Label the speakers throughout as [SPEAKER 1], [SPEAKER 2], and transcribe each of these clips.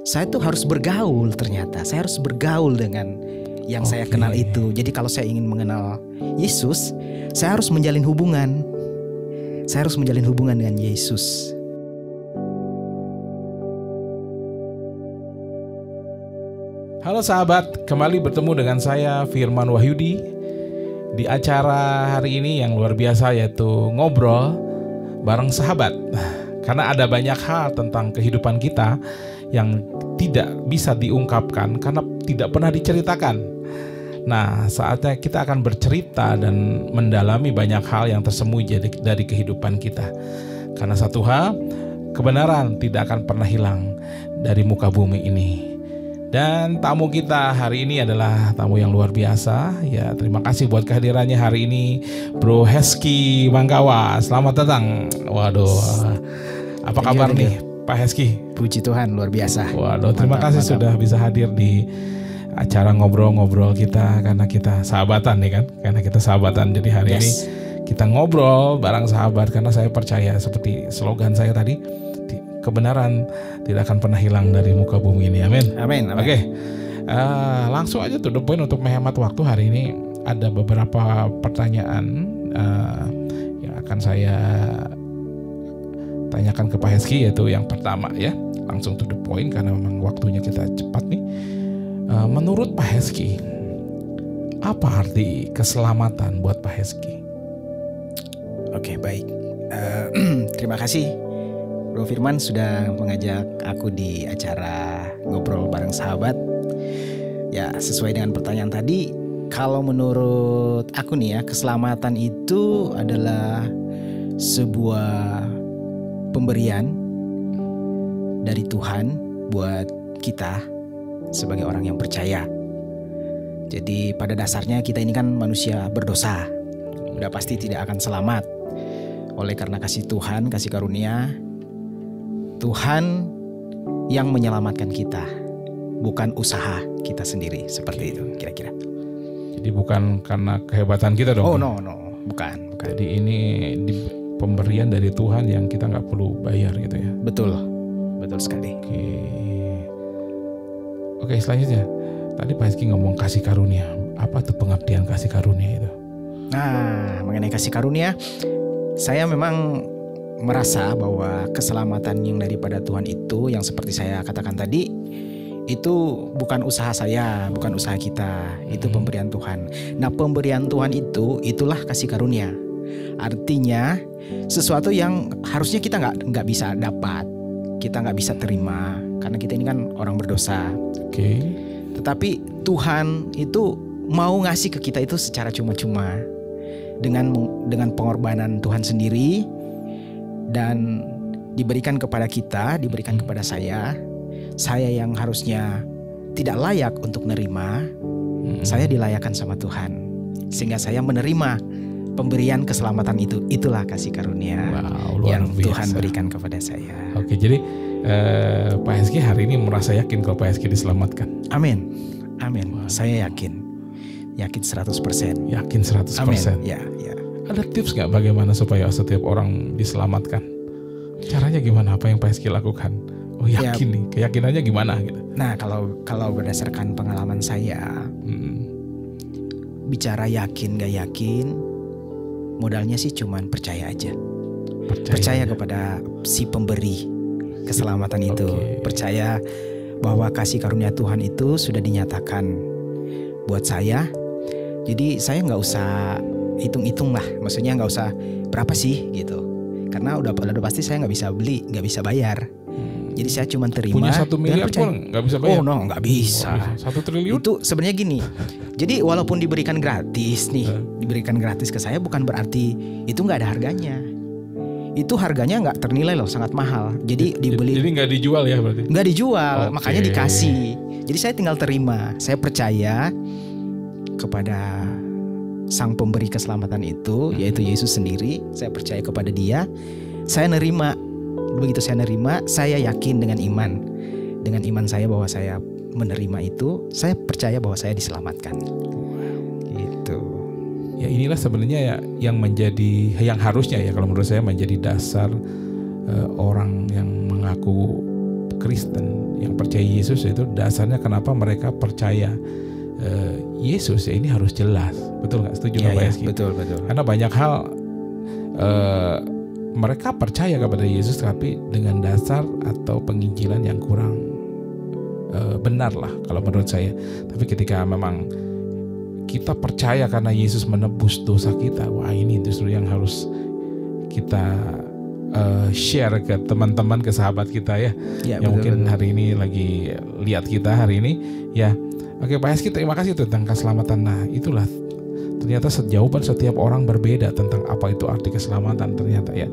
[SPEAKER 1] Saya tuh harus bergaul ternyata. Saya harus bergaul dengan yang saya kenal itu. Jadi kalau saya ingin mengenal Yesus, saya harus menjalin hubungan. Saya harus menjalin hubungan dengan Yesus.
[SPEAKER 2] Halo sahabat, kembali bertemu dengan saya Firman Wahyudi di acara hari ini yang luar biasa, yaitu ngobrol bareng sahabat. Karena ada banyak hal tentang kehidupan kita yang tidak bisa diungkapkan karena tidak pernah diceritakan. Nah, saatnya kita akan bercerita dan mendalami banyak hal yang tersembunyi dari kehidupan kita. Karena satu hal, kebenaran tidak akan pernah hilang dari muka bumi ini. Dan tamu kita hari ini adalah tamu yang luar biasa. Ya, terima kasih buat kehadirannya hari ini, Bro Heski Manggawa. Selamat datang. Waduh, apa kabar nih Pak Heski?
[SPEAKER 1] Puji Tuhan, luar biasa.
[SPEAKER 2] Waduh, terima kasih sudah bisa hadir di acara ngobrol-ngobrol kita, karena kita sahabatan nih kan. Karena kita sahabatan, jadi hari ini kita ngobrol bareng sahabat. Karena saya percaya seperti slogan saya tadi, kebenaran tidak akan pernah hilang dari muka bumi ini. Amin.
[SPEAKER 1] Amin.
[SPEAKER 2] Oke, langsung aja to the point untuk menghemat waktu. Hari ini ada beberapa pertanyaan yang akan saya tanyakan ke Pak Heski, yaitu yang pertama ya, langsung to the point karena memang waktunya kita cepat nih. Menurut Pak Heski, apa arti keselamatan buat Pak Heski?
[SPEAKER 1] Oke, baik. Terima kasih Bro Firman sudah mengajak aku di acara ngobrol bareng sahabat. Ya, sesuai dengan pertanyaan tadi, kalau menurut aku nih ya, keselamatan itu adalah sebuah pemberian dari Tuhan buat kita sebagai orang yang percaya. Jadi pada dasarnya kita ini kan manusia berdosa, udah pasti tidak akan selamat. Oleh karena kasih Tuhan, kasih karunia, Tuhan yang menyelamatkan kita, bukan usaha kita sendiri, seperti itu kira-kira.
[SPEAKER 2] Jadi bukan karena kehebatan kita dong?
[SPEAKER 1] Oh no, bukan.
[SPEAKER 2] Jadi ini pemberian dari Tuhan yang kita nggak perlu bayar gitu ya?
[SPEAKER 1] Betul sekali.
[SPEAKER 2] Oke, selanjutnya tadi Pak Heski ngomong kasih karunia. Apa tuh pengertian kasih karunia itu?
[SPEAKER 1] Nah, mengenai kasih karunia, saya memang merasa bahwa keselamatan yang daripada Tuhan itu, yang seperti saya katakan tadi, itu bukan usaha saya, bukan usaha kita, itu pemberian Tuhan. Nah, pemberian Tuhan itulah kasih karunia. Artinya sesuatu yang harusnya kita nggak bisa dapat, kita nggak bisa terima, karena kita ini kan orang berdosa.
[SPEAKER 2] Oke.
[SPEAKER 1] Tetapi Tuhan itu mau ngasih ke kita itu secara cuma-cuma, dengan pengorbanan Tuhan sendiri. Dan diberikan kepada kita, diberikan kepada saya yang harusnya tidak layak untuk nerima, saya dilayakkan sama Tuhan, sehingga saya menerima pemberian keselamatan itu. Itulah kasih karunia yang Tuhan berikan kepada saya.
[SPEAKER 2] Oke, jadi Pak Heski hari ini merasa yakin kalau Pak Heski diselamatkan?
[SPEAKER 1] Amin. Saya yakin 100%.
[SPEAKER 2] Yakin 100%.
[SPEAKER 1] Amin. Ya.
[SPEAKER 2] Ada tips nggak bagaimana supaya setiap orang diselamatkan? Caranya gimana? Apa yang Pak Heski lakukan? Oh, yakin nih, keyakinannya gimana gitu?
[SPEAKER 1] Nah, kalau berdasarkan pengalaman saya, bicara yakin gak yakin, modalnya sih cuman percaya aja. Percaya kepada si pemberi keselamatan itu. Percaya bahwa kasih karunia Tuhan itu sudah dinyatakan buat saya. Jadi saya nggak usah hitung-hitung lah, maksudnya nggak usah berapa sih gitu, karena udah pasti saya nggak bisa beli, nggak bisa bayar. Jadi saya cuma terima.
[SPEAKER 2] Punya 1 miliar pun nggak bisa bayar?
[SPEAKER 1] Oh no, nggak bisa.
[SPEAKER 2] 1 triliun?
[SPEAKER 1] Itu sebenarnya gini. Jadi walaupun diberikan gratis nih, diberikan gratis ke saya, bukan berarti itu nggak ada harganya. Itu harganya nggak ternilai loh, sangat mahal. Jadi dibeli.
[SPEAKER 2] Jadi nggak dijual ya berarti?
[SPEAKER 1] Nggak dijual, makanya dikasih. Jadi saya tinggal terima. Saya percaya kepada Sang pemberi keselamatan itu, yaitu Yesus sendiri. Saya percaya kepada Dia. Saya nerima. Begitu saya nerima, saya yakin dengan iman saya bahwa saya menerima itu. Saya percaya bahwa saya diselamatkan. Gitu.
[SPEAKER 2] Ya, inilah sebenarnya ya yang harusnya ya, kalau menurut saya menjadi dasar orang yang mengaku Kristen yang percaya Yesus itu dasarnya kenapa mereka percaya Yesus ya ini harus jelas, betul nggak? Setuju nggak Pak Eski?
[SPEAKER 1] Betul.
[SPEAKER 2] Karena banyak hal mereka percaya kepada Yesus tapi dengan dasar atau penginjilan yang kurang benar lah kalau menurut saya. Tapi ketika memang kita percaya karena Yesus menebus dosa kita, wah ini justru yang harus kita share ke teman-teman, ke sahabat kita ya, yang mungkin hari ini lagi lihat kita hari ini ya. Oke Pak Eski, terima kasih tentang keselamatan. Nah itulah ternyata jawaban setiap orang berbeda tentang apa itu arti keselamatan ternyata ya.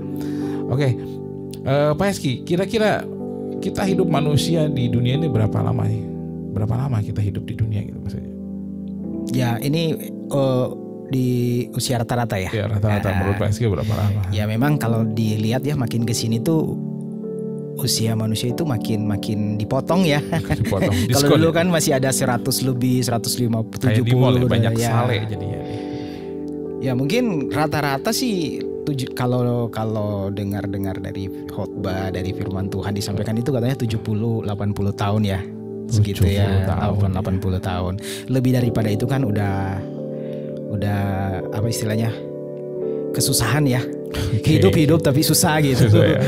[SPEAKER 2] Oke, Pak Eski, kira-kira kita hidup manusia di dunia ini berapa lama nih? Berapa lama kita hidup di dunia gitu maksudnya? Ya
[SPEAKER 1] ini di usia rata-rata ya.
[SPEAKER 2] Ya rata-rata menurut Pak Eski berapa lama?
[SPEAKER 1] Ya memang kalau dilihat ya makin kesini tuh usia manusia itu makin dipotong ya.
[SPEAKER 2] Dipotong.
[SPEAKER 1] Kalau dulu kan masih ada 100 lebih, 150, 70
[SPEAKER 2] kayak di mall ya, banyak
[SPEAKER 1] ya.
[SPEAKER 2] sale jadinya.
[SPEAKER 1] Ya mungkin rata-rata sih kalau dengar dari khotbah dari firman Tuhan disampaikan itu katanya 70-80 tahun ya. Segitu ya, 80 tahun. Lebih daripada itu kan udah apa istilahnya? Kesusahan ya. Okay. Hidup tapi susah gitu.
[SPEAKER 2] Susah ya.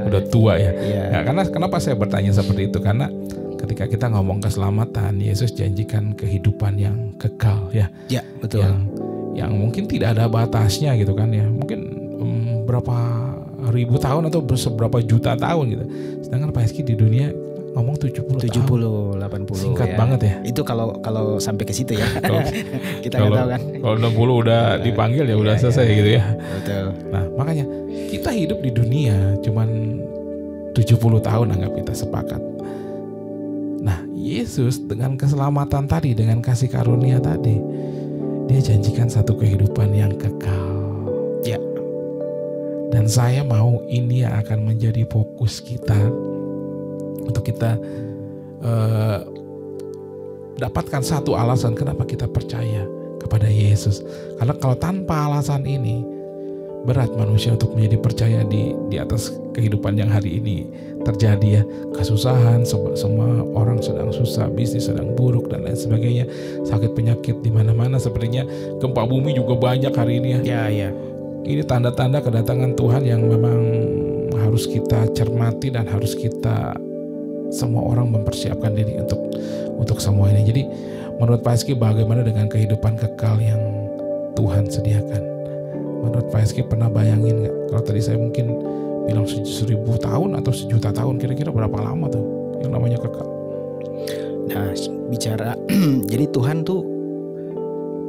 [SPEAKER 2] Udah tua ya.
[SPEAKER 1] Yeah.
[SPEAKER 2] Nah, kenapa saya bertanya seperti itu? Karena ketika kita ngomong keselamatan, Yesus janjikan kehidupan yang kekal ya.
[SPEAKER 1] Ya, betul.
[SPEAKER 2] Yang mungkin tidak ada batasnya gitu kan ya. Mungkin berapa ribu tahun atau seberapa juta tahun gitu. Sedangkan Pak Eski di dunia ngomong 70 tahun.
[SPEAKER 1] 80.
[SPEAKER 2] Singkat banget ya.
[SPEAKER 1] Itu kalau sampai ke situ ya. Kita nggak tahu kan.
[SPEAKER 2] Kalau 60 udah dipanggil ya udah selesai gitu ya.
[SPEAKER 1] Betul.
[SPEAKER 2] Nah, makanya kita hidup di dunia cuman 70 tahun anggap kita sepakat. Nah, Yesus dengan keselamatan tadi, dengan kasih karunia tadi, dia janjikan satu kehidupan yang kekal.
[SPEAKER 1] Ya.
[SPEAKER 2] Dan saya mau ini yang akan menjadi fokus kita untuk kita dapatkan satu alasan kenapa kita percaya kepada Yesus. Karena kalau tanpa alasan ini berat manusia untuk menjadi percaya di atas kehidupan yang hari ini terjadi ya. Kesusahan, semua orang sedang susah, bisnis sedang buruk dan lain sebagainya. Sakit penyakit di mana-mana, sepertinya gempa bumi juga banyak hari ini ya.
[SPEAKER 1] Ya.
[SPEAKER 2] Ini tanda-tanda kedatangan Tuhan yang memang harus kita cermati dan harus kita semua orang mempersiapkan diri untuk semua ini. Jadi menurut Pak Eski bagaimana dengan kehidupan kekal yang Tuhan sediakan? Menurut Pak Eski pernah bayangin nggak? Kalau tadi saya mungkin bilang 1000 tahun atau 1.000.000 tahun, kira-kira berapa lama tuh yang namanya kekal?
[SPEAKER 1] Nah bicara jadi Tuhan tuh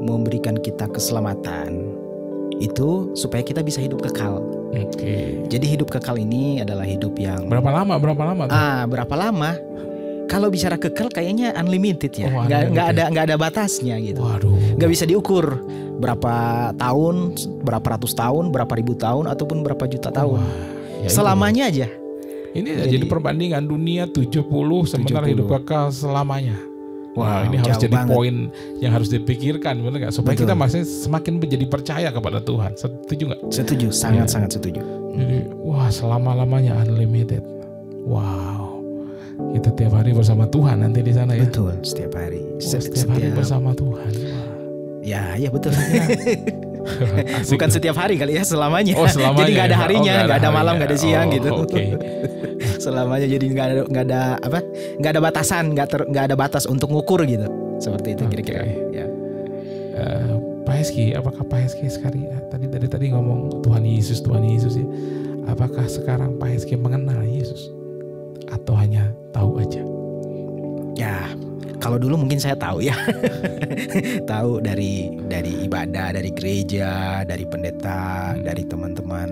[SPEAKER 1] memberikan kita keselamatan itu supaya kita bisa hidup kekal.
[SPEAKER 2] Oke.
[SPEAKER 1] Jadi hidup kekal ini adalah hidup yang
[SPEAKER 2] berapa lama tuh?
[SPEAKER 1] Berapa lama? Kalau bicara kekal kayaknya unlimited ya. Nggak ada batasnya gitu.
[SPEAKER 2] Waduh.
[SPEAKER 1] Nggak bisa diukur berapa tahun, berapa ratus tahun, berapa ribu tahun ataupun berapa juta tahun. Selamanya aja.
[SPEAKER 2] Ini jadi perbandingan dunia 70 sementara hidup kekal selamanya. Wah, ini harus jadi poin yang harus dipikirkan, benar nggak? Supaya kita masih semakin menjadi percaya kepada Tuhan. Setuju nggak?
[SPEAKER 1] Setuju, sangat setuju.
[SPEAKER 2] Jadi, wah selama-lamanya unlimited. Wow, kita tiap hari bersama Tuhan nanti di sana ya.
[SPEAKER 1] Betul, setiap hari.
[SPEAKER 2] Setiap hari bersama Tuhan. Wah.
[SPEAKER 1] Ya betul. Bukan setiap hari kali ya, selamanya.
[SPEAKER 2] Oh, selamanya.
[SPEAKER 1] Jadi nggak ada harinya, nggak ada malam, nggak ada siang gitu.
[SPEAKER 2] Oke.
[SPEAKER 1] Selamanya, jadi nggak ada batasan, nggak ada batas untuk ngukur gitu. Seperti itu kira-kira. Ya.
[SPEAKER 2] Pak Eski, apakah Pak Eski sekali tadi ngomong Tuhan Yesus ya? Apakah sekarang Pak Eski mengenal Yesus atau hanya tahu aja?
[SPEAKER 1] Ya. Kalau dulu mungkin saya tahu ya. Tahu dari ibadah, dari gereja, dari pendeta, dari teman-teman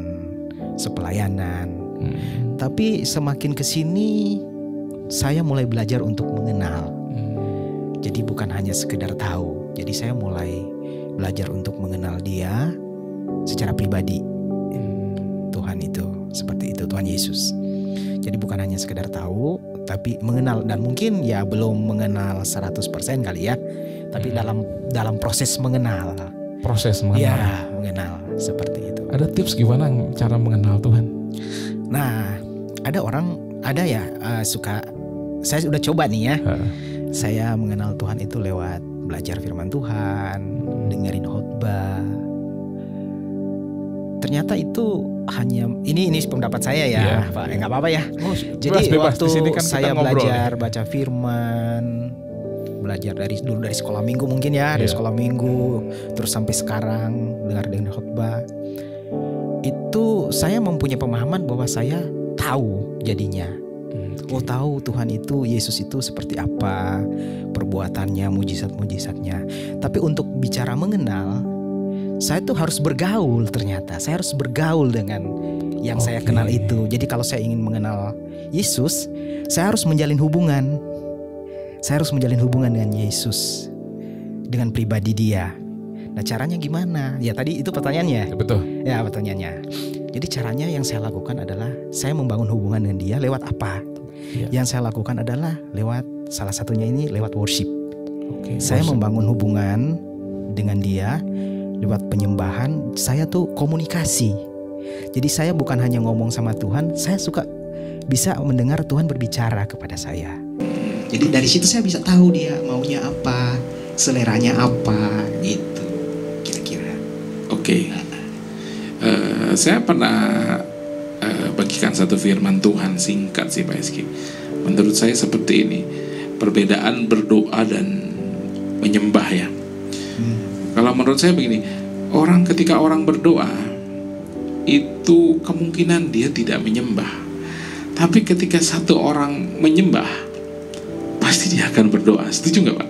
[SPEAKER 1] sepelayanan. Tapi semakin kesini saya mulai belajar untuk mengenal. Jadi bukan hanya sekedar tahu. Jadi saya mulai belajar untuk mengenal Dia secara pribadi. Tuhan itu seperti itu, Tuhan Yesus. Jadi bukan hanya sekedar tahu, tapi mengenal, dan mungkin ya belum mengenal 100% kali ya, tapi dalam proses mengenal. Ya, mengenal seperti itu.
[SPEAKER 2] Ada tips gimana cara mengenal Tuhan?
[SPEAKER 1] Nah, ada orang ada ya saya udah coba nih ya. Saya mengenal Tuhan itu lewat belajar firman Tuhan, dengerin khotbah. Ternyata itu hanya ini pendapat saya ya, Pak. Nggak apa-apa ya. Jadi
[SPEAKER 2] bebas,
[SPEAKER 1] waktu kan saya belajar baca firman, belajar dari sekolah minggu mungkin ya, dari sekolah minggu, terus sampai sekarang dengar khotbah, itu saya mempunyai pemahaman bahwa saya tahu jadinya. Oh, tahu Tuhan itu, Yesus itu seperti apa, perbuatannya, mujizat-mujizatnya. Tapi untuk bicara mengenal, saya tuh harus bergaul ternyata. Saya harus bergaul dengan yang saya kenal itu. Jadi kalau saya ingin mengenal Yesus, saya harus menjalin hubungan. Saya harus menjalin hubungan dengan Yesus, dengan pribadi Dia. Nah, caranya gimana? Ya tadi itu pertanyaannya.
[SPEAKER 2] Betul.
[SPEAKER 1] Ya, pertanyaannya. Jadi caranya yang saya lakukan adalah saya membangun hubungan dengan Dia lewat apa? Yang saya lakukan adalah lewat salah satunya ini lewat worship. Saya membangun hubungan dengan Dia lewat penyembahan. Saya tuh komunikasi. Jadi saya bukan hanya ngomong sama Tuhan, saya suka bisa mendengar Tuhan berbicara kepada saya. Jadi dari situ saya bisa tahu Dia maunya apa, seleranya apa, gitu kira-kira.
[SPEAKER 3] Saya pernah bagikan satu firman Tuhan singkat sih Pak Eski. Menurut saya seperti ini, perbedaan berdoa dan menyembah ya. Kalau menurut saya begini, ketika orang berdoa itu kemungkinan dia tidak menyembah. Tapi ketika satu orang menyembah, pasti dia akan berdoa. Setuju nggak Pak?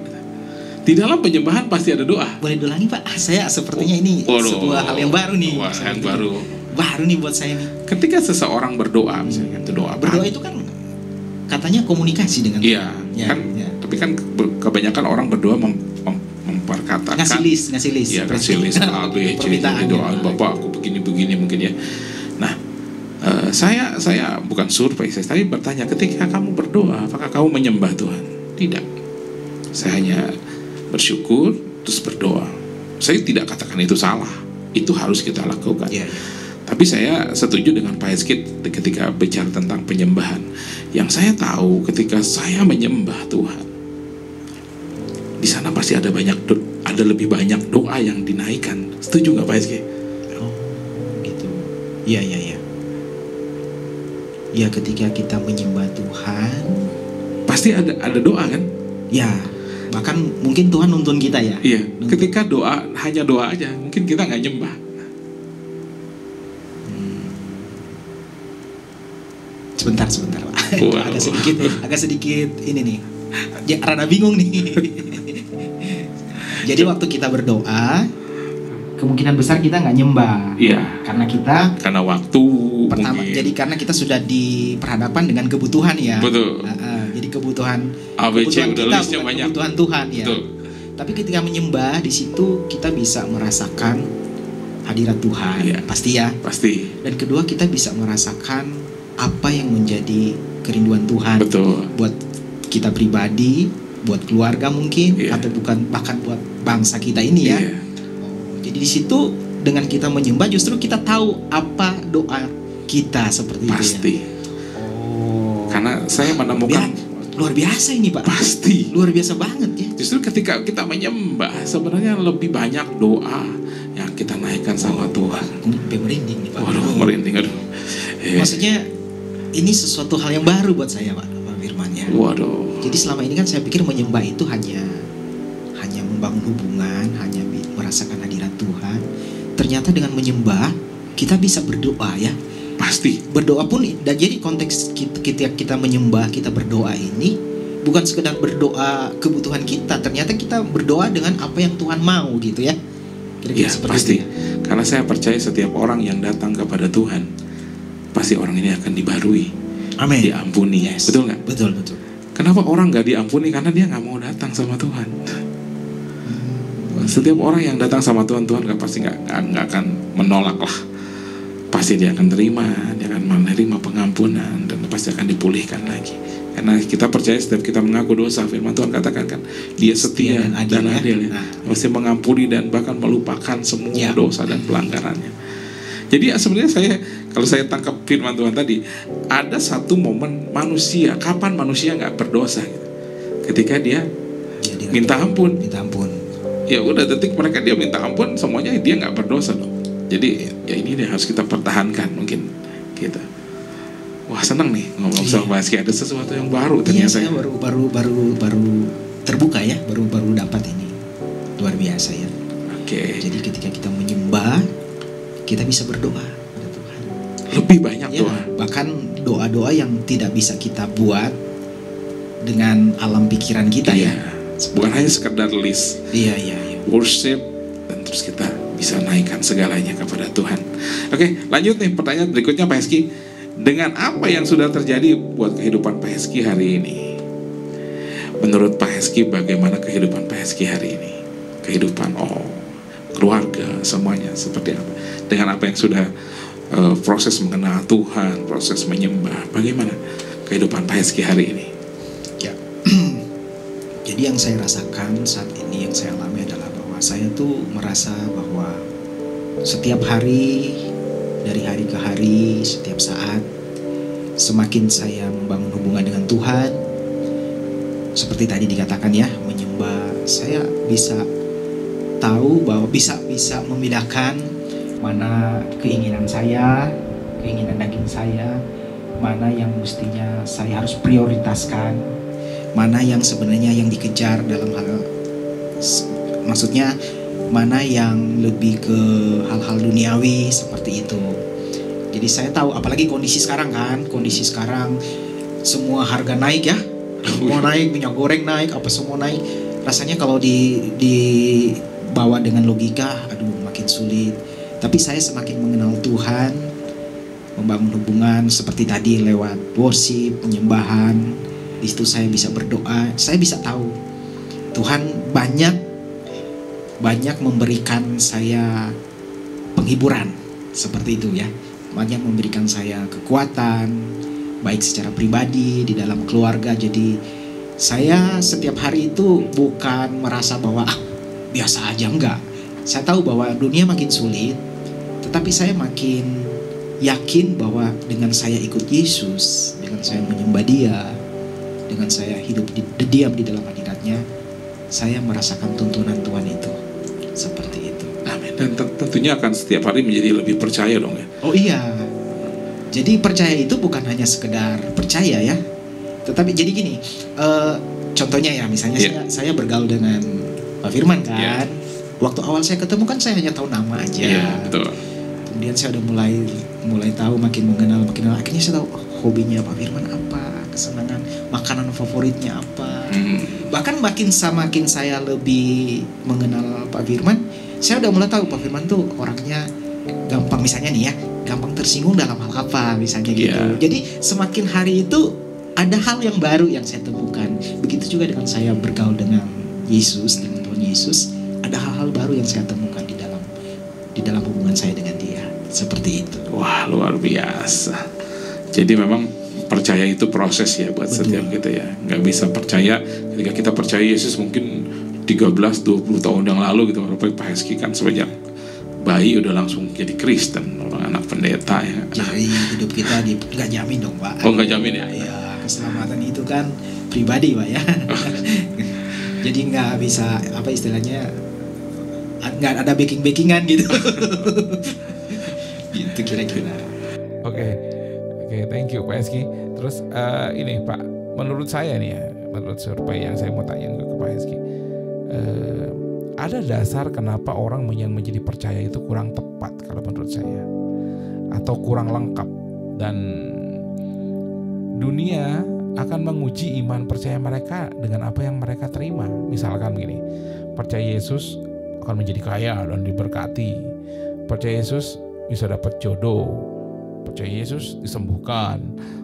[SPEAKER 3] Di dalam penyembahan pasti ada doa.
[SPEAKER 1] Boleh diulangi Pak? Saya sepertinya ini sebuah hal yang baru nih.
[SPEAKER 3] Yang baru.
[SPEAKER 1] Baru nih buat saya nih.
[SPEAKER 3] Ketika seseorang berdoa, misalnya itu doa.
[SPEAKER 1] Berdoa itu kan katanya komunikasi dengan
[SPEAKER 3] Tuhan. Iya. Tapi kan kebanyakan orang berdoa memperkatakan.
[SPEAKER 1] Ngasih list.
[SPEAKER 3] Iya, ngasih list A, B, C, doa Bapak aku begini mungkin ya. Nah, saya bukan survei, tapi bertanya, ketika kamu berdoa, apakah kamu menyembah Tuhan? Tidak. Saya hanya bersyukur terus berdoa. Saya tidak katakan itu salah. Itu harus kita lakukan. Tapi saya setuju dengan Pak Eski ketika bicara tentang penyembahan. Yang saya tahu ketika saya menyembah Tuhan, di sana pasti ada lebih banyak doa yang dinaikkan. Setuju nggak Pak Eski?
[SPEAKER 1] Oh, gitu. Iya. Ya, ketika kita menyembah Tuhan,
[SPEAKER 3] pasti ada doa kan?
[SPEAKER 1] Ya. Bahkan mungkin Tuhan nuntun kita ya.
[SPEAKER 3] Iya. Ketika doa hanya doa aja, mungkin kita nggak nyembah.
[SPEAKER 1] Sebentar Pak. Wow. agak sedikit ini nih. Ya, rada bingung nih. Jadi waktu kita berdoa, kemungkinan besar kita nggak nyembah.
[SPEAKER 3] Iya. Karena waktu.
[SPEAKER 1] Pertama,
[SPEAKER 3] mungkin.
[SPEAKER 1] jadi karena kita sudah diperhadapkan dengan kebutuhan ya.
[SPEAKER 3] Betul.
[SPEAKER 1] Jadi kebutuhan
[SPEAKER 3] ABC
[SPEAKER 1] kita bukan
[SPEAKER 3] banyak.
[SPEAKER 1] Kebutuhan Tuhan ya.
[SPEAKER 3] Betul.
[SPEAKER 1] Tapi ketika menyembah di situ kita bisa merasakan hadirat Tuhan. Pasti ya.
[SPEAKER 3] Pasti.
[SPEAKER 1] Dan kedua kita bisa merasakan apa yang menjadi kerinduan Tuhan.
[SPEAKER 3] Betul.
[SPEAKER 1] Buat kita pribadi, buat keluarga mungkin, atau bahkan buat bangsa kita ini ya. Jadi di situ dengan kita menyembah justru kita tahu apa doa kita seperti
[SPEAKER 3] pasti.
[SPEAKER 1] itu ya.
[SPEAKER 3] Karena saya menemukan
[SPEAKER 1] luar biasa ini Pak.
[SPEAKER 3] Pasti.
[SPEAKER 1] Luar biasa banget ya.
[SPEAKER 3] Justru ketika kita menyembah sebenarnya lebih banyak doa yang kita naikkan sama Tuhan.
[SPEAKER 1] Sampai merinding nih Pak.
[SPEAKER 3] Waduh, merinding aduh.
[SPEAKER 1] Maksudnya ini sesuatu hal yang baru buat saya Pak Firman ya.
[SPEAKER 3] Waduh.
[SPEAKER 1] Jadi selama ini kan saya pikir menyembah itu hanya membangun hubungan, hanya merasakan hadirat Tuhan. Ternyata dengan menyembah kita bisa berdoa ya.
[SPEAKER 3] Pasti.
[SPEAKER 1] Berdoa pun, dan jadi konteks kita menyembah, kita berdoa ini bukan sekedar berdoa kebutuhan kita. Ternyata kita berdoa dengan apa yang Tuhan mau gitu ya.
[SPEAKER 3] Iya pasti. Karena saya percaya setiap orang yang datang kepada Tuhan, pasti orang ini akan dibarui.
[SPEAKER 1] Amin.
[SPEAKER 3] Diampuni.
[SPEAKER 1] Yes.
[SPEAKER 3] Betul nggak?
[SPEAKER 1] Betul.
[SPEAKER 3] Kenapa orang nggak diampuni? Karena dia nggak mau datang sama Tuhan. Setiap orang yang datang sama Tuhan pasti nggak akan menolak lah. Pasti dia akan terima, dia akan menerima pengampunan dan pasti akan dipulihkan lagi. Karena kita percaya setiap kita mengaku dosa, firman Tuhan katakan kan, Dia setia dan adil ya. Pasti mengampuni dan bahkan melupakan semua dosa dan pelanggarannya. Jadi sebenarnya saya kalau saya tangkap firman Tuhan tadi, ada satu momen manusia, kapan manusia nggak berdosa gitu. Ketika dia minta ampun.
[SPEAKER 1] Minta ampun.
[SPEAKER 3] Ya udah detik mereka dia minta ampun, semuanya dia nggak berdosa dong. Jadi ya ini yang harus kita pertahankan mungkin kita. Wah senang nih ngomong sama Pak Eski, ada sesuatu yang baru
[SPEAKER 1] Iya,
[SPEAKER 3] ternyata.
[SPEAKER 1] saya baru terbuka ya, baru dapat ini. Luar biasa ya.
[SPEAKER 3] Oke.
[SPEAKER 1] Jadi ketika kita menyembah, kita bisa berdoa kepada Tuhan.
[SPEAKER 3] Lebih banyak
[SPEAKER 1] Ya,
[SPEAKER 3] doa.
[SPEAKER 1] bahkan doa-doa yang tidak bisa kita buat dengan alam pikiran kita ya.
[SPEAKER 3] Bukan hanya sekedar list
[SPEAKER 1] Iya.
[SPEAKER 3] worship, dan terus kita bisa naikkan segalanya kepada Tuhan. Oke, lanjut nih pertanyaan berikutnya Pak Eski. Dengan apa yang sudah terjadi buat kehidupan Pak Eski hari ini? Menurut Pak Eski bagaimana kehidupan Pak Eski hari ini? Kehidupan keluarga semuanya seperti apa? Dengan apa yang sudah proses mengenal Tuhan, proses menyembah, bagaimana kehidupan Pak Eski hari ini?
[SPEAKER 1] Ya. Jadi yang saya rasakan saat ini, yang saya alami adalah bahwa saya tuh merasa bahwa setiap hari, dari hari ke hari, setiap saat, semakin saya membangun hubungan dengan Tuhan, seperti tadi dikatakan ya, menyembah, saya bisa tahu bahwa bisa membedakan mana keinginan saya, keinginan daging saya, mana yang mestinya saya harus prioritaskan, mana yang sebenarnya yang dikejar dalam hal, maksudnya mana yang lebih ke hal-hal duniawi seperti itu. Jadi saya tahu, apalagi kondisi sekarang kan, kondisi sekarang semua harga naik ya, semua naik, minyak goreng naik, apa semua naik. Rasanya kalau dibawa dengan logika, aduh makin sulit. Tapi saya semakin mengenal Tuhan, membangun hubungan seperti tadi lewat worship, penyembahan. Di situ saya bisa berdoa, saya bisa tahu Tuhan banyak memberikan saya penghiburan seperti itu ya. Banyak memberikan saya kekuatan baik secara pribadi di dalam keluarga. Jadi saya setiap hari itu bukan merasa bahwa biasa aja, enggak. Saya tahu bahwa dunia makin sulit, tetapi saya makin yakin bahwa dengan saya ikut Yesus, dengan saya menyembah Dia, dengan saya hidup diam di dalam hadirat-Nya, saya merasakan tuntunan Tuhan itu. Seperti itu.
[SPEAKER 3] Amin. Dan tentunya akan setiap hari menjadi lebih percaya dong ya.
[SPEAKER 1] Oh iya. Jadi percaya itu bukan hanya sekedar percaya ya. Tetapi jadi gini, contohnya ya, misalnya saya bergaul dengan Pak Firman kan. Waktu awal saya ketemu kan saya hanya tahu nama aja.
[SPEAKER 3] Iya, betul.
[SPEAKER 1] Kemudian saya udah mulai tahu, makin mengenal. Akhirnya saya tahu hobinya Pak Firman apa, kesenangan, makanan favoritnya apa. Bahkan makin saya lebih mengenal Pak Firman, saya udah mulai tahu Pak Firman tuh orangnya gampang, misalnya nih ya, gampang tersinggung dalam hal apa misalnya gitu. Jadi semakin hari itu ada hal yang baru yang saya temukan. Begitu juga dengan saya bergaul dengan Yesus, dengan Tuhan Yesus, ada hal-hal baru yang saya temukan di dalam hubungan saya dengan Dia. Seperti itu.
[SPEAKER 3] Wah, luar biasa. Jadi memang percaya itu proses ya buat setiap kita ya. Nggak bisa percaya ketika kita percaya Yesus mungkin 13-20 tahun yang lalu gitu. Pak Eski kan sejak bayi udah langsung jadi Kristen, orang anak pendeta ya.
[SPEAKER 1] Jadi hidup kita nggak jamin dong Pak.
[SPEAKER 3] Oh nggak jamin ya?
[SPEAKER 1] Iya, keselamatan itu kan pribadi Pak ya. Jadi nggak bisa apa istilahnya, nggak ada backingan gitu. Gitu kira-kira.
[SPEAKER 2] Oke, thank you Pak Eski. Terus ini Pak, menurut saya nih ya, menurut survei yang saya mau tanya ke Pak Eski, ada dasar kenapa orang yang menjadi percaya itu kurang tepat kalau menurut saya, atau kurang lengkap, dan dunia akan menguji iman percaya mereka dengan apa yang mereka terima. Misalkan begini, percaya Yesus akan menjadi kaya dan diberkati, percaya Yesus bisa dapat jodoh, percaya Yesus disembuhkan,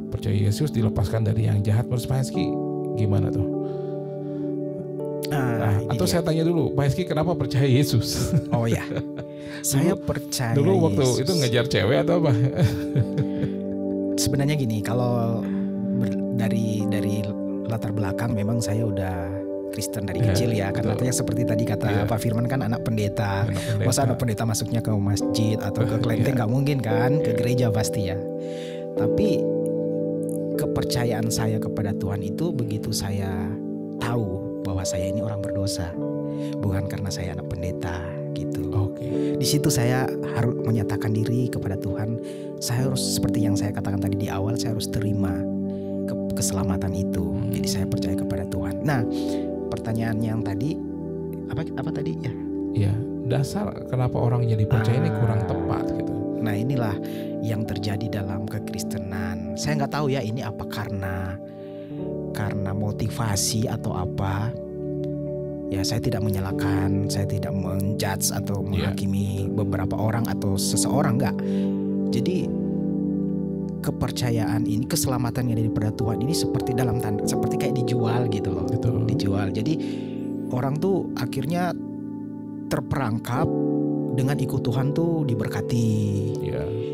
[SPEAKER 2] percaya Yesus dilepaskan dari yang jahat. Menurut Pak Eski gimana tuh? Atau saya tanya dulu, Pak Eski kenapa percaya Yesus?
[SPEAKER 1] Oh ya, saya percaya
[SPEAKER 2] dulu waktu
[SPEAKER 1] Yesus.
[SPEAKER 2] itu ngejar cewek atau apa?
[SPEAKER 1] Sebenarnya gini, kalau dari latar belakang memang saya udah Kristen dari kecil ya. Kan artinya seperti tadi kata Pak Firman kan anak pendeta. Masa anak pendeta masuknya ke masjid atau ke kelenteng nggak mungkin kan, ke gereja pasti ya. Tapi kepercayaan saya kepada Tuhan itu begitu saya tahu bahwa saya ini orang berdosa, bukan karena saya anak pendeta gitu. Di situ saya harus menyatakan diri kepada Tuhan. Saya harus seperti yang saya katakan tadi di awal, saya harus terima keselamatan itu. Jadi saya percaya kepada Tuhan. Nah, pertanyaan yang tadi apa tadi ya?
[SPEAKER 2] Ya, dasar kenapa orang jadi percaya ini kurang tepat gitu.
[SPEAKER 1] Nah, inilah yang terjadi dalam kekristenan. Saya nggak tahu ya ini apa karena motivasi atau apa. Ya, saya tidak menyalahkan, saya tidak menjudge atau menghakimi beberapa orang atau seseorang, enggak. Jadi kepercayaan ini, keselamatan yang daripada Tuhan ini seperti dalam tanda, seperti kayak dijual gitu loh.
[SPEAKER 2] Betul.
[SPEAKER 1] Dijual. Jadi orang tuh akhirnya terperangkap dengan ikut Tuhan tuh diberkati.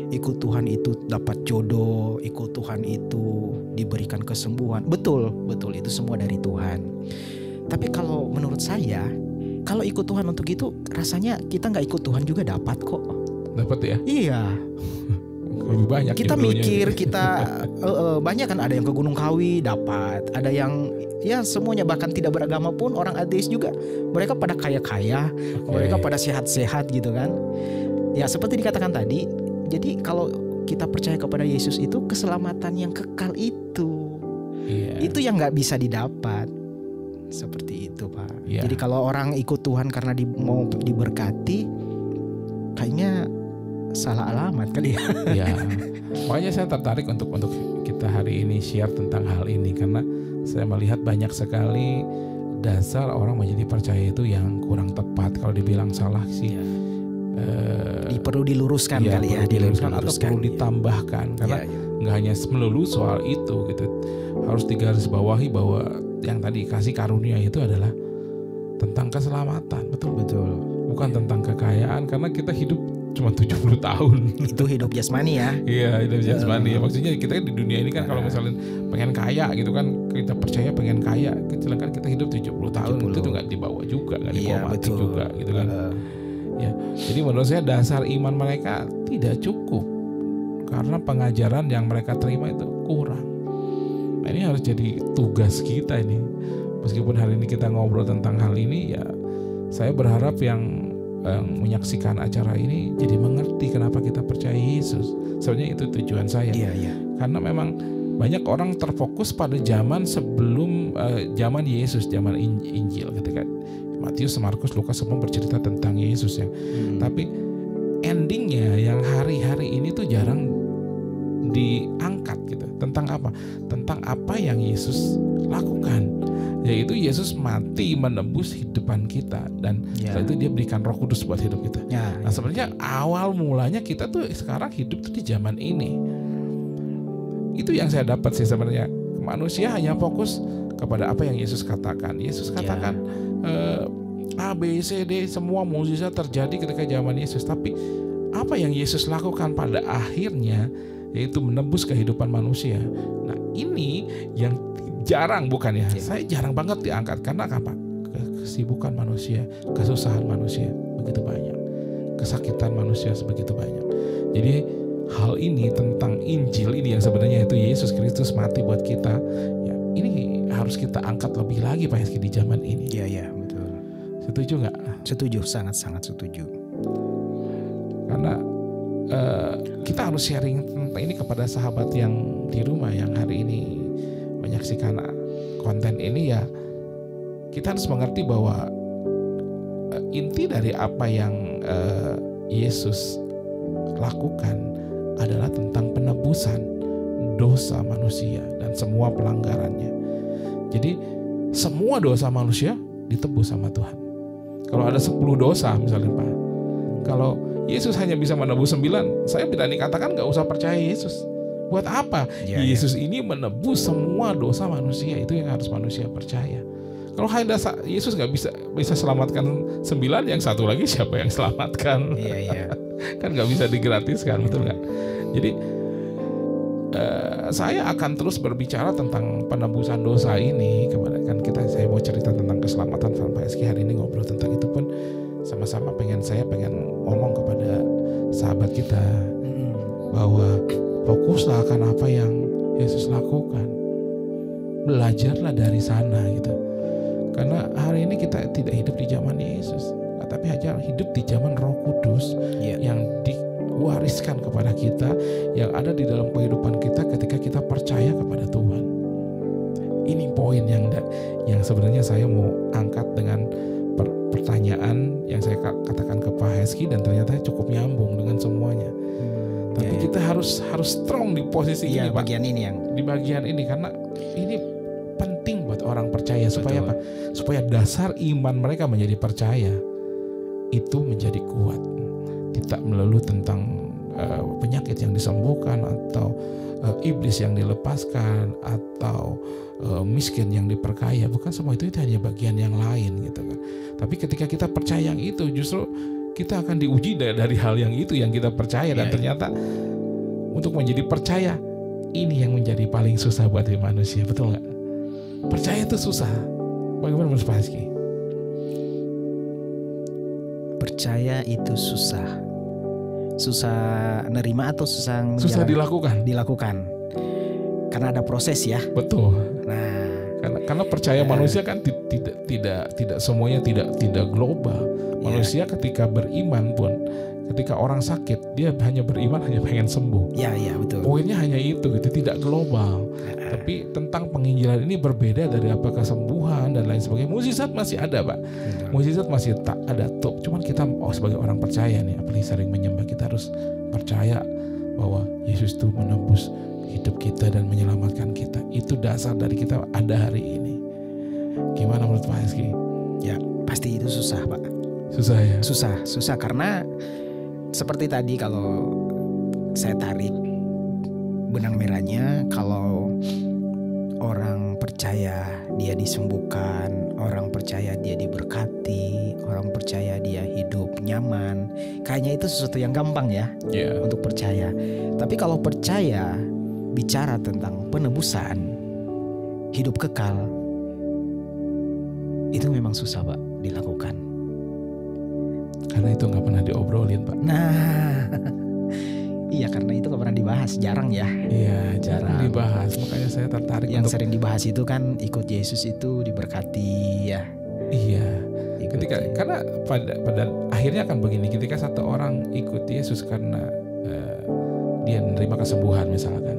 [SPEAKER 1] Ikut Tuhan itu dapat jodoh, ikut Tuhan itu diberikan kesembuhan. Betul itu semua dari Tuhan. Tapi kalau menurut saya, kalau ikut Tuhan untuk itu, rasanya kita nggak ikut Tuhan juga dapat kok.
[SPEAKER 2] Dapat ya?
[SPEAKER 1] Iya.
[SPEAKER 2] Lebih banyak.
[SPEAKER 1] Kita mikir, kita banyak kan, ada yang ke Gunung Kawi dapat, ada yang ya semuanya, bahkan tidak beragama pun orang ateis juga, mereka pada kaya-kaya, mereka pada sehat-sehat gitu kan. Ya seperti dikatakan tadi, jadi kalau kita percaya kepada Yesus itu keselamatan yang kekal itu, itu yang nggak bisa didapat. Seperti itu Pak. Jadi kalau orang ikut Tuhan karena mau diberkati, kayaknya salah alamat kali ya.
[SPEAKER 2] Ya, makanya saya tertarik untuk kita hari ini share tentang hal ini, karena saya melihat banyak sekali dasar orang menjadi percaya itu yang kurang tepat. Kalau dibilang salah sih,
[SPEAKER 1] perlu diluruskan kali ya,
[SPEAKER 2] diluruskan atau perlu ditambahkan, karena nggak hanya melulu soal itu gitu. Harus digarisbawahi bahwa yang tadi kasih karunia itu adalah tentang keselamatan, betul. Bukan tentang kekayaan, karena kita hidup cuma 70 tahun.
[SPEAKER 1] Itu hidup jasmani ya.
[SPEAKER 2] Iya, hidup jasmani. Maksudnya kita di dunia ini kan kalau misalnya pengen kaya gitu kan, kita percaya pengen kaya, sedangkan kita hidup 70 tahun itu tuh nggak dibawa juga, nggak dibawa mati juga gitu kan. Ya, jadi menurut saya dasar iman mereka tidak cukup karena pengajaran yang mereka terima itu kurang. Nah, ini harus jadi tugas kita ini. Meskipun hari ini kita ngobrol tentang hal ini, ya saya berharap yang menyaksikan acara ini jadi mengerti kenapa kita percaya Yesus. Sebenarnya itu tujuan saya. Karena memang banyak orang terfokus pada zaman sebelum zaman Yesus, zaman Injil, ketika Matius, Markus, Lukas semua bercerita tentang Yesus ya. Tapi endingnya yang hari-hari ini tuh jarang diangkat gitu. Tentang apa? Tentang apa yang Yesus lakukan, yaitu Yesus mati menebus hidupan kita, dan setelah itu dia berikan Roh Kudus buat hidup kita. Nah sebenarnya awal mulanya kita tuh sekarang hidup tuh di zaman ini. Itu yang saya dapat sih sebenarnya. Manusia hanya fokus kepada apa yang Yesus katakan. Yesus katakan A, B, C, D, semua mukjizat terjadi ketika zaman Yesus. Tapi apa yang Yesus lakukan pada akhirnya, yaitu menebus kehidupan manusia. Nah ini yang jarang, bukan ya? Saya jarang banget diangkat. Karena apa? Kesibukan manusia, kesusahan manusia begitu banyak, kesakitan manusia sebegitu banyak. Jadi hal ini tentang Injil ini yang sebenarnya itu Yesus Kristus mati buat kita, ya ini harus kita angkat lebih lagi Pak Heski di zaman ini.
[SPEAKER 1] Iya betul.
[SPEAKER 2] Setuju nggak?
[SPEAKER 1] Setuju, sangat setuju.
[SPEAKER 2] Karena kita harus sharing tentang ini kepada sahabat yang di rumah yang hari ini menyaksikan konten ini, ya kita harus mengerti bahwa inti dari apa yang Yesus lakukan adalah tentang penebusan dosa manusia dan semua pelanggarannya. Jadi semua dosa manusia ditebus sama Tuhan. Kalau ada 10 dosa misalnya Pak, kalau Yesus hanya bisa menebus 9, saya berani katakan gak usah percaya Yesus. Buat apa? Yesus ini menebus semua dosa manusia, itu yang harus manusia percaya. Kalau hanya Yesus gak bisa selamatkan 9, yang satu lagi siapa yang selamatkan? Kan gak bisa digratiskan, betul gak? Jadi saya akan terus berbicara tentang penebusan dosa ini. Kemarin kan saya mau cerita tentang keselamatan yang sebenarnya saya mau angkat dengan pertanyaan yang saya katakan ke Pak Heski, dan ternyata cukup nyambung dengan semuanya. Tapi kita harus strong di posisi ini, Pak.
[SPEAKER 1] Bagian ini di
[SPEAKER 2] bagian ini, karena ini penting buat orang percaya. Supaya apa? Supaya dasar iman mereka menjadi percaya itu menjadi kuat. Tidak melulu tentang penyakit yang disembuhkan, atau iblis yang dilepaskan, atau miskin yang diperkaya. Bukan semua itu hanya bagian yang lain gitu kan. Tapi ketika kita percaya yang itu, justru kita akan diuji dari hal yang itu yang kita percaya. Dan ternyata untuk menjadi percaya, ini yang menjadi paling susah buat manusia. Betul nggak? Percaya itu susah. Bagaimana menurut Pak Heski?
[SPEAKER 1] Percaya itu susah. Susah nerima atau susah dilakukan. Karena ada proses ya.
[SPEAKER 2] Betul.
[SPEAKER 1] Nah,
[SPEAKER 2] karena percaya manusia kan tidak semuanya tidak global. Manusia ketika beriman pun, ketika orang sakit, dia hanya beriman hanya pengen sembuh.
[SPEAKER 1] Iya betul.
[SPEAKER 2] Poinnya hanya itu gitu, tidak global. Tapi tentang penginjilan ini berbeda dari apa kesembuhan dan lain sebagainya. Mukjizat masih ada, Pak. Mukjizat masih tak ada tuh. Cuman kita sebagai orang percaya nih, apalagi sering menyembah, kita harus percaya bahwa Yesus itu menebus hidup kita dan menyelamatkan kita. Itu dasar dari kita ada hari ini. Gimana menurut Pak Heski?
[SPEAKER 1] Ya, pasti itu susah, Pak.
[SPEAKER 2] Susah ya?
[SPEAKER 1] Susah karena seperti tadi, kalau saya tarik benang merahnya, kalau orang percaya dia disembuhkan, orang percaya dia diberkati, orang percaya dia hidup nyaman, kayaknya itu sesuatu yang gampang ya untuk percaya. Tapi kalau percaya bicara tentang penebusan, hidup kekal, itu memang susah, Pak, dilakukan.
[SPEAKER 2] Karena itu nggak pernah diobrolin, Pak.
[SPEAKER 1] Nah, iya, karena itu nggak pernah dibahas, jarang ya.
[SPEAKER 2] Iya, jarang dibahas. Makanya saya tertarik.
[SPEAKER 1] Yang sering dibahas itu kan ikut Yesus itu diberkati ya.
[SPEAKER 2] Iya. Karena pada akhirnya kan begini, ketika satu orang ikut Yesus karena dia menerima kesembuhan misalkan,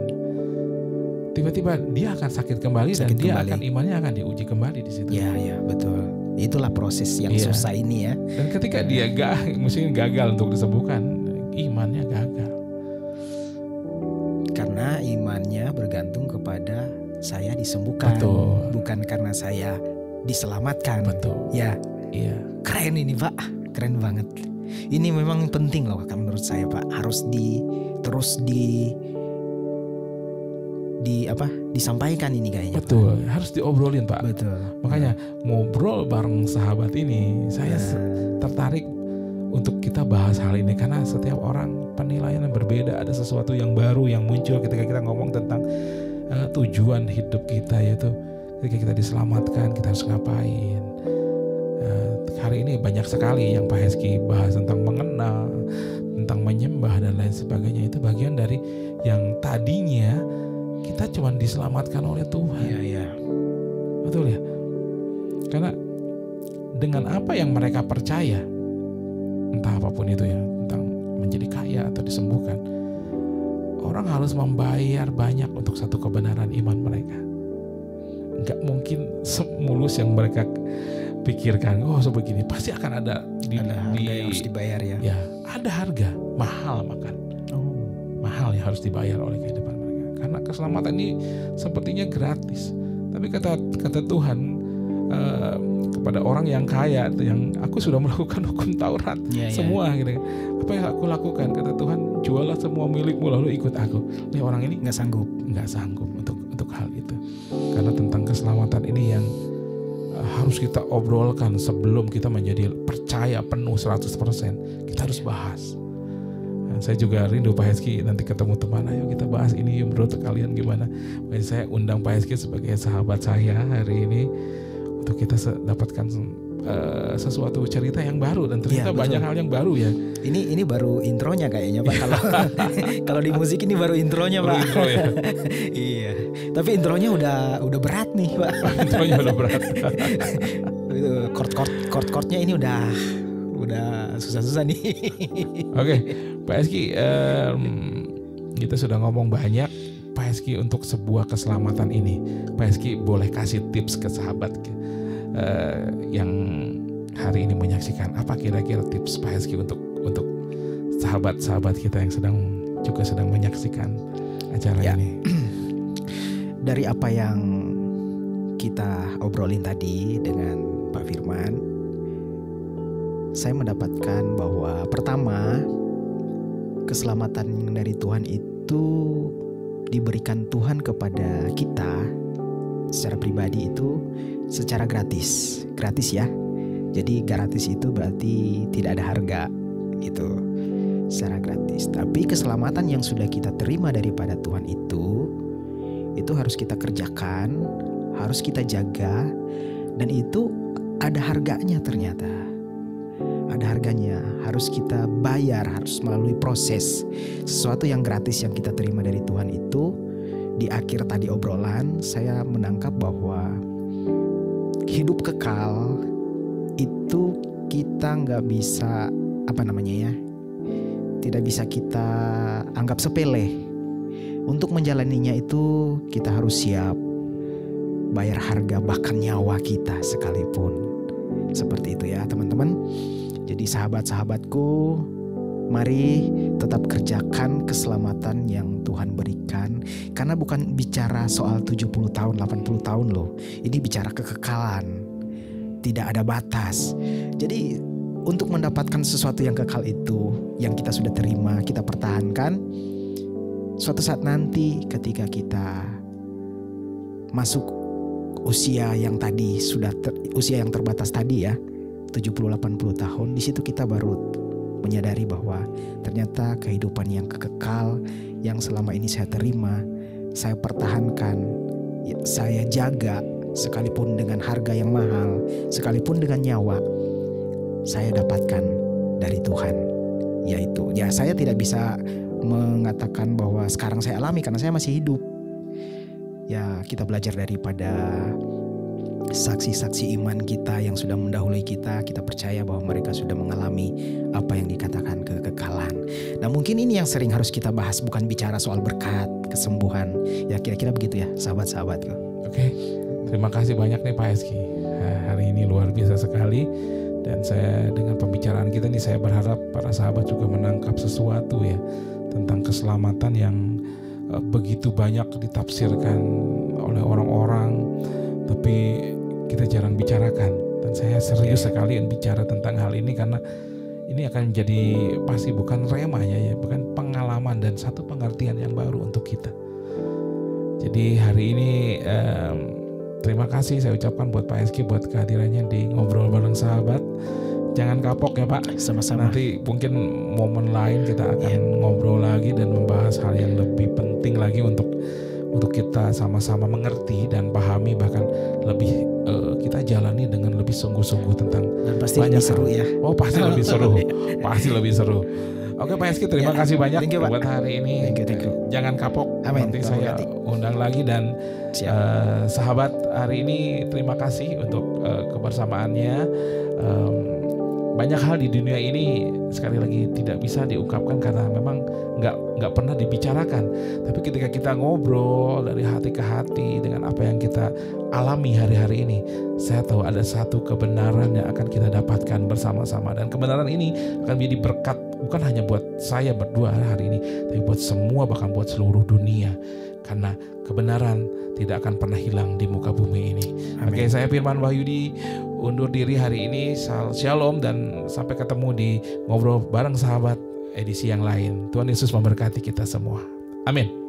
[SPEAKER 2] tiba-tiba dia akan sakit kembali dan imannya akan diuji kembali di situ.
[SPEAKER 1] Iya, betul. Itulah proses yang susah ini ya.
[SPEAKER 2] Dan ketika dia mungkin gagal untuk disembuhkan, imannya gagal.
[SPEAKER 1] Karena imannya bergantung kepada saya disembuhkan, bukan karena saya diselamatkan.
[SPEAKER 2] Betul.
[SPEAKER 1] Ya. Iya. Keren ini, Pak. Keren banget. Ini memang penting loh menurut saya, Pak. Harus terus disampaikan ini kayaknya.
[SPEAKER 2] Betul, Pak. Harus diobrolin, Pak.
[SPEAKER 1] Betul.
[SPEAKER 2] Makanya ngobrol bareng sahabat ini, saya tertarik untuk kita bahas hal ini, karena setiap orang penilaian yang berbeda. Ada sesuatu yang baru yang muncul ketika kita ngomong tentang tujuan hidup kita, yaitu ketika kita diselamatkan kita harus ngapain. Hari ini banyak sekali yang Pak Heski bahas tentang mengenal, tentang menyembah dan lain sebagainya. Itu bagian dari yang tadinya kita cuma diselamatkan oleh Tuhan.
[SPEAKER 1] Iya.
[SPEAKER 2] Betul ya? Karena dengan apa yang mereka percaya, entah apapun itu ya, tentang menjadi kaya atau disembuhkan, orang harus membayar banyak untuk satu kebenaran iman mereka. Enggak mungkin semulus yang mereka pikirkan. Sebegini, pasti akan ada
[SPEAKER 1] harga yang harus dibayar ya.
[SPEAKER 2] Ya, ada harga mahal, mahal yang harus dibayar oleh kehidupan mereka. Karena keselamatan ini sepertinya gratis. Tapi kata Tuhan kepada orang yang kaya, yang aku sudah melakukan hukum Taurat semua gitu. Apa yang aku lakukan? Kata Tuhan, jualah semua milikmu lalu ikut aku. Nih, orang ini nggak sanggup untuk hal itu. Karena tentang keselamatan ini yang harus kita obrolkan sebelum kita menjadi percaya penuh 100%. Kita harus bahas. Saya juga rindu Pak Heski nanti ketemu teman. Ayo kita bahas ini, menurut kalian gimana? Makanya saya undang Pak Heski sebagai sahabat saya hari ini untuk kita dapatkan sesuatu cerita yang baru, dan ternyata banyak hal yang baru ya.
[SPEAKER 1] Ini baru intronya kayaknya, Pak. Kalau di musik ini baru intronya, Pak.
[SPEAKER 2] Intro ya.
[SPEAKER 1] Iya. Tapi intronya udah berat nih, Pak.
[SPEAKER 2] Intronya udah berat.
[SPEAKER 1] Chord-chordnya ini udah susah-susah nih.
[SPEAKER 2] Oke, Pak Heski, kita sudah ngomong banyak. Pak Eski untuk sebuah keselamatan ini, Pak Eski boleh kasih tips ke sahabat yang hari ini menyaksikan. Apa kira-kira tips Pak Eski untuk sahabat-sahabat kita yang sedang menyaksikan acara ini?
[SPEAKER 1] Dari apa yang kita obrolin tadi dengan Pak Firman, saya mendapatkan bahwa pertama, keselamatan dari Tuhan itu diberikan Tuhan kepada kita secara pribadi itu secara gratis ya. Jadi gratis itu berarti tidak ada harga, itu secara gratis. Tapi keselamatan yang sudah kita terima daripada Tuhan itu harus kita kerjakan, harus kita jaga, dan itu ada harganya ternyata. Ada harganya, harus kita bayar, harus melalui proses. Sesuatu yang gratis yang kita terima dari Tuhan itu, di akhir tadi obrolan saya menangkap bahwa hidup kekal itu kita nggak bisa tidak bisa kita anggap sepele. Untuk menjalaninya itu kita harus siap bayar harga, bahkan nyawa kita sekalipun. Seperti itu ya teman-teman. Jadi sahabat-sahabatku, mari tetap kerjakan keselamatan yang Tuhan berikan. Karena bukan bicara soal 70 tahun, 80 tahun loh. Ini bicara kekekalan. Tidak ada batas. Jadi untuk mendapatkan sesuatu yang kekal itu, yang kita sudah terima, kita pertahankan. Suatu saat nanti ketika kita masuk usia yang tadi, usia yang terbatas tadi ya, 70-80 tahun, di situ kita baru menyadari bahwa ternyata kehidupan yang kekal yang selama ini saya terima, saya pertahankan, saya jaga, sekalipun dengan harga yang mahal, sekalipun dengan nyawa, saya dapatkan dari Tuhan. Yaitu, ya saya tidak bisa mengatakan bahwa sekarang saya alami karena saya masih hidup. Ya kita belajar daripada saksi-saksi iman kita yang sudah mendahului kita. Kita percaya bahwa mereka sudah mengalami apa yang dikatakan kekekalan. Nah mungkin ini yang sering harus kita bahas, bukan bicara soal berkat, kesembuhan. Ya kira-kira begitu ya sahabat-sahabatku.
[SPEAKER 2] Oke, terima kasih banyak nih Pak Eski. Hari ini luar biasa sekali. Dan saya dengan pembicaraan kita nih, saya berharap para sahabat juga menangkap sesuatu ya tentang keselamatan yang begitu banyak ditafsirkan oleh orang-orang, tapi kita jarang bicarakan. Dan saya serius sekali bicara tentang hal ini karena ini akan menjadi pasti bukan rema ya, bukan pengalaman dan satu pengertian yang baru untuk kita. Jadi hari ini terima kasih saya ucapkan buat Pak Eski buat kehadirannya di Ngobrol Bareng Sahabat. Jangan kapok ya Pak.
[SPEAKER 1] Sama-sama.
[SPEAKER 2] Nanti mungkin momen lain kita akan ngobrol lagi dan membahas hal yang lebih penting lagi untuk kita sama-sama mengerti dan pahami, bahkan lebih kita jalani dengan lebih sungguh-sungguh tentang
[SPEAKER 1] dan pasti lebih seru ya.
[SPEAKER 2] Oh pasti lebih seru. Pasti lebih seru. Oke Pak Eski, terima kasih banyak buat hari ini.
[SPEAKER 1] Thank you.
[SPEAKER 2] Jangan kapok.
[SPEAKER 1] Amin.
[SPEAKER 2] Nanti saya undang lagi dan sahabat hari ini terima kasih untuk kebersamaannya. Banyak hal di dunia ini sekali lagi tidak bisa diungkapkan karena memang nggak pernah dibicarakan. Tapi ketika kita ngobrol dari hati ke hati dengan apa yang kita alami hari-hari ini, saya tahu ada satu kebenaran yang akan kita dapatkan bersama-sama, dan kebenaran ini akan menjadi berkat bukan hanya buat saya berdua hari ini, tapi buat semua, bahkan buat seluruh dunia. Karena kebenaran tidak akan pernah hilang di muka bumi ini. Oke, saya Firman Wahyudi undur diri hari ini. Shalom dan sampai ketemu di Ngobrol Bareng Sahabat edisi yang lain. Tuhan Yesus memberkati kita semua. Amin.